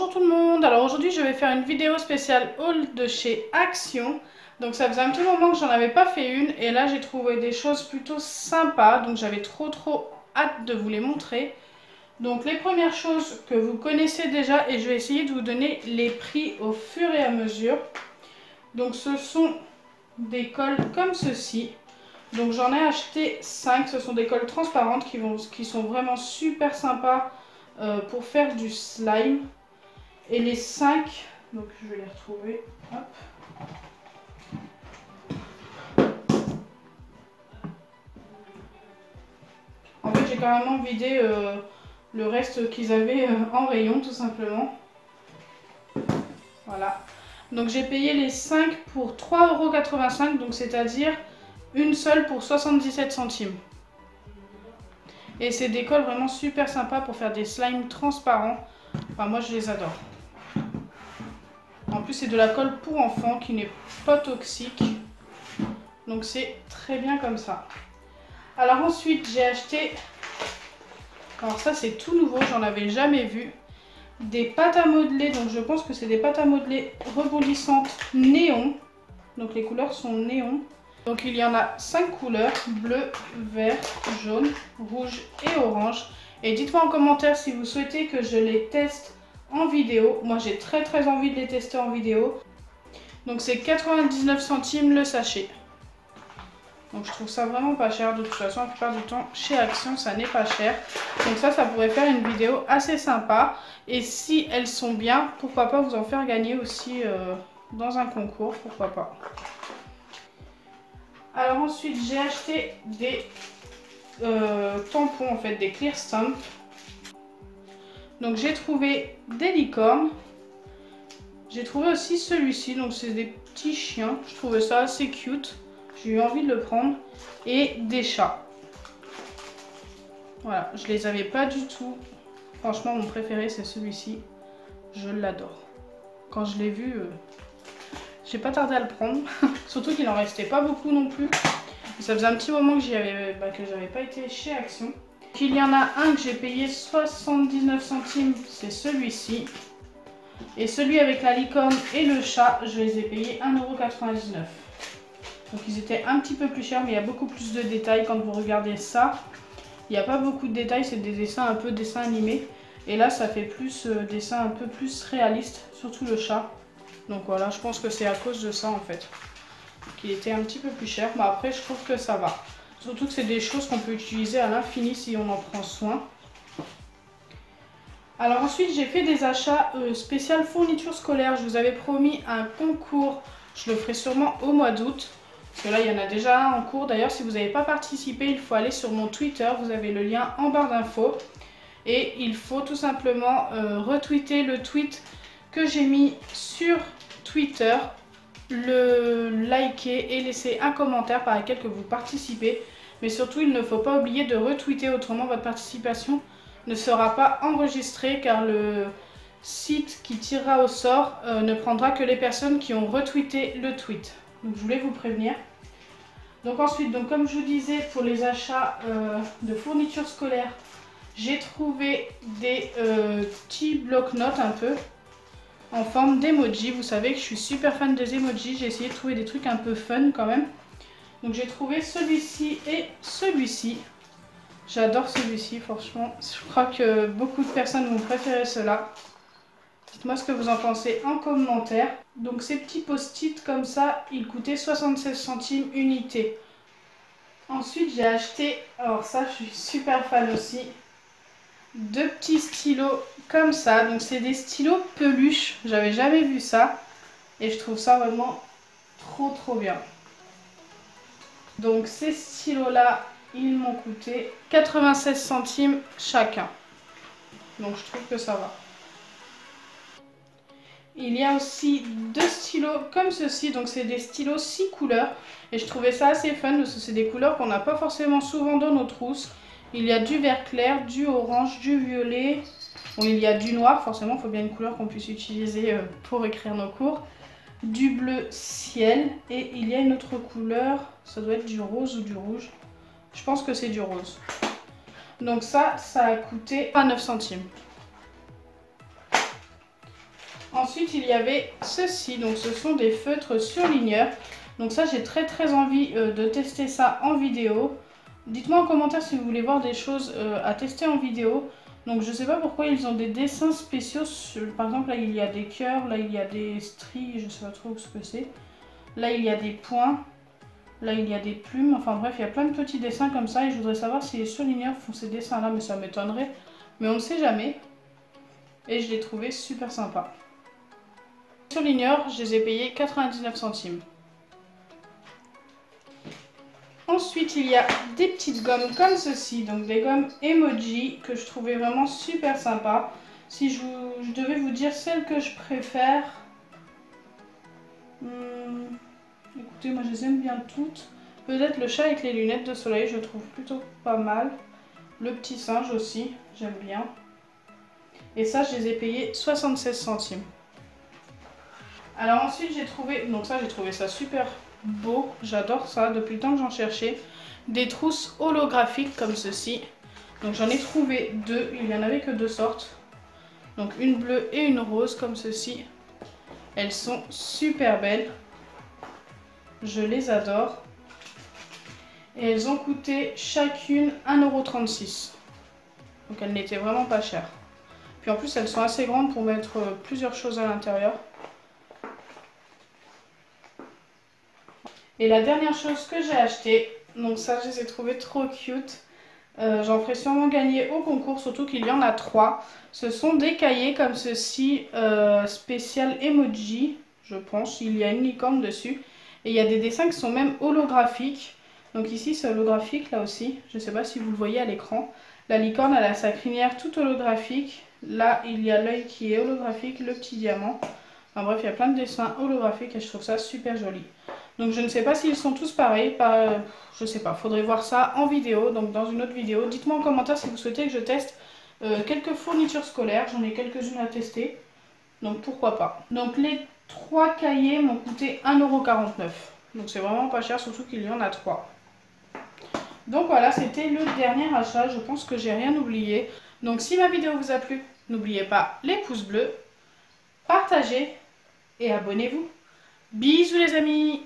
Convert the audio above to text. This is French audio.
Bonjour tout le monde, alors aujourd'hui je vais faire une vidéo spéciale haul de chez Action. Donc ça faisait un petit moment que j'en avais pas fait une et là j'ai trouvé des choses plutôt sympas. Donc j'avais trop hâte de vous les montrer. Donc les premières choses que vous connaissez déjà et je vais essayer de vous donner les prix au fur et à mesure. Donc ce sont des cols comme ceci. Donc j'en ai acheté 5, ce sont des cols transparentes qui sont vraiment super sympas pour faire du slime. Et les 5, donc je vais les retrouver, hop. En fait j'ai carrément vidé le reste qu'ils avaient en rayon tout simplement. Voilà. Donc j'ai payé les 5 pour 3,85 €, donc c'est-à-dire une seule pour 77 centimes. Et c'est des cols vraiment super sympas pour faire des slimes transparents. Enfin moi je les adore. En plus c'est de la colle pour enfants qui n'est pas toxique. Donc c'est très bien comme ça. Alors ensuite j'ai acheté, alors ça c'est tout nouveau, j'en avais jamais vu. Des pâtes à modeler, donc je pense que c'est des pâtes à modeler rebondissantes néon. Donc les couleurs sont néon. Donc il y en a 5 couleurs, bleu, vert, jaune, rouge et orange. Et dites-moi en commentaire si vous souhaitez que je les teste en vidéo. Moi j'ai très envie de les tester en vidéo. Donc c'est 99 centimes le sachet. Donc je trouve ça vraiment pas cher. De toute façon la plupart du temps chez Action ça n'est pas cher. Donc ça pourrait faire une vidéo assez sympa. Et si elles sont bien, pourquoi pas vous en faire gagner aussi dans un concours, pourquoi pas. Alors ensuite j'ai acheté des tampons en fait, des clear stamp. Donc j'ai trouvé des licornes. J'ai trouvé aussi celui-ci, donc c'est des petits chiens. Je trouvais ça assez cute. J'ai eu envie de le prendre. Et des chats. Voilà, je les avais pas du tout. Franchement mon préféré c'est celui-ci. Je l'adore. Quand je l'ai vu, j'ai pas tardé à le prendre. Surtout qu'il en restait pas beaucoup non plus. Et ça faisait un petit moment que j'avais pas été chez Action. Il y en a un que j'ai payé 79 centimes, c'est celui-ci. Et celui avec la licorne et le chat, je les ai payés 1,99 €. Donc ils étaient un petit peu plus chers, mais il y a beaucoup plus de détails quand vous regardez ça. Il n'y a pas beaucoup de détails, c'est des dessins un peu dessins animés. Et là ça fait plus dessin un peu plus réaliste, surtout le chat. Donc voilà, je pense que c'est à cause de ça en fait, qu'il était un petit peu plus cher. Mais après je trouve que ça va. Surtout que c'est des choses qu'on peut utiliser à l'infini si on en prend soin. Alors ensuite j'ai fait des achats spécial fourniture scolaire. Je vous avais promis un concours, je le ferai sûrement au mois d'août. Parce que là il y en a déjà un en cours. D'ailleurs si vous n'avez pas participé, il faut aller sur mon Twitter. Vous avez le lien en barre d'infos. Et il faut tout simplement retweeter le tweet que j'ai mis sur Twitter, le liker et laisser un commentaire par lequel que vous participez. Mais surtout il ne faut pas oublier de retweeter, autrement votre participation ne sera pas enregistrée car le site qui tirera au sort ne prendra que les personnes qui ont retweeté le tweet. Donc je voulais vous prévenir. Donc ensuite, donc comme je vous disais, pour les achats de fournitures scolaires, j'ai trouvé des petits blocs-notes un peu en forme d'emoji. Vous savez que je suis super fan des emojis. J'ai essayé de trouver des trucs un peu fun quand même. Donc j'ai trouvé celui-ci et celui-ci. J'adore celui-ci, franchement. Je crois que beaucoup de personnes vont préférer cela. Dites-moi ce que vous en pensez en commentaire. Donc ces petits post-it comme ça, ils coûtaient 76 centimes unité. Ensuite j'ai acheté, alors ça je suis super fan aussi, deux petits stylos comme ça. Donc c'est des stylos peluche, j'avais jamais vu ça. Et je trouve ça vraiment trop bien. Donc ces stylos là, ils m'ont coûté 96 centimes chacun. Donc je trouve que ça va. Il y a aussi deux stylos comme ceci. Donc c'est des stylos 6 couleurs. Et je trouvais ça assez fun parce que c'est des couleurs qu'on n'a pas forcément souvent dans nos trousses. Il y a du vert clair, du orange, du violet. Bon, il y a du noir. Forcément, il faut bien une couleur qu'on puisse utiliser pour écrire nos cours. Du bleu ciel. Et il y a une autre couleur. Ça doit être du rose ou du rouge. Je pense que c'est du rose. Donc ça a coûté 29 centimes. Ensuite, il y avait ceci, donc ce sont des feutres surligneurs. Donc ça, j'ai très envie de tester ça en vidéo. Dites-moi en commentaire si vous voulez voir des choses à tester en vidéo. Donc je sais pas pourquoi ils ont des dessins spéciaux. Par exemple, là il y a des cœurs, là il y a des stries, je sais pas trop ce que c'est. Là il y a des points, là il y a des plumes. Enfin bref, il y a plein de petits dessins comme ça. Et je voudrais savoir si les surligneurs font ces dessins-là, mais ça m'étonnerait. Mais on ne sait jamais. Et je l'ai trouvé super sympa. Les surligneurs, je les ai payés 99 centimes. Ensuite, il y a des petites gommes comme ceci, donc des gommes emoji que je trouvais vraiment super sympa. Si je devais vous dire celle que je préfère, écoutez, moi je les aime bien toutes. Peut-être le chat avec les lunettes de soleil, je trouve plutôt pas mal. Le petit singe aussi, j'aime bien. Et ça, je les ai payés 76 centimes. Alors ensuite, j'ai trouvé ça super beau, j'adore ça, depuis le temps que j'en cherchais, des trousses holographiques comme ceci. Donc j'en ai trouvé deux, il n'y en avait que deux sortes, donc une bleue et une rose comme ceci. Elles sont super belles, je les adore, et elles ont coûté chacune 1,36 €, donc elles n'étaient vraiment pas chères. Puis en plus elles sont assez grandes pour mettre plusieurs choses à l'intérieur. Et la dernière chose que j'ai acheté, donc ça je les ai trouvées trop cute. J'en ferai sûrement gagner au concours, surtout qu'il y en a 3. Ce sont des cahiers comme ceci, spécial emoji, je pense. Il y a une licorne dessus. Et il y a des dessins qui sont même holographiques. Donc ici c'est holographique, là aussi. Je ne sais pas si vous le voyez à l'écran. La licorne, elle a sa crinière toute holographique. Là, il y a l'œil qui est holographique, le petit diamant. Enfin bref, il y a plein de dessins holographiques et je trouve ça super joli. Donc je ne sais pas s'ils sont tous pareils, je sais pas, faudrait voir ça en vidéo, donc dans une autre vidéo. Dites-moi en commentaire si vous souhaitez que je teste quelques fournitures scolaires, j'en ai quelques-unes à tester, donc pourquoi pas. Donc les 3 cahiers m'ont coûté 1,49 €, donc c'est vraiment pas cher, surtout qu'il y en a 3. Donc voilà, c'était le dernier achat, je pense que j'ai rien oublié. Donc si ma vidéo vous a plu, n'oubliez pas les pouces bleus, partagez et abonnez-vous. Bisous les amis!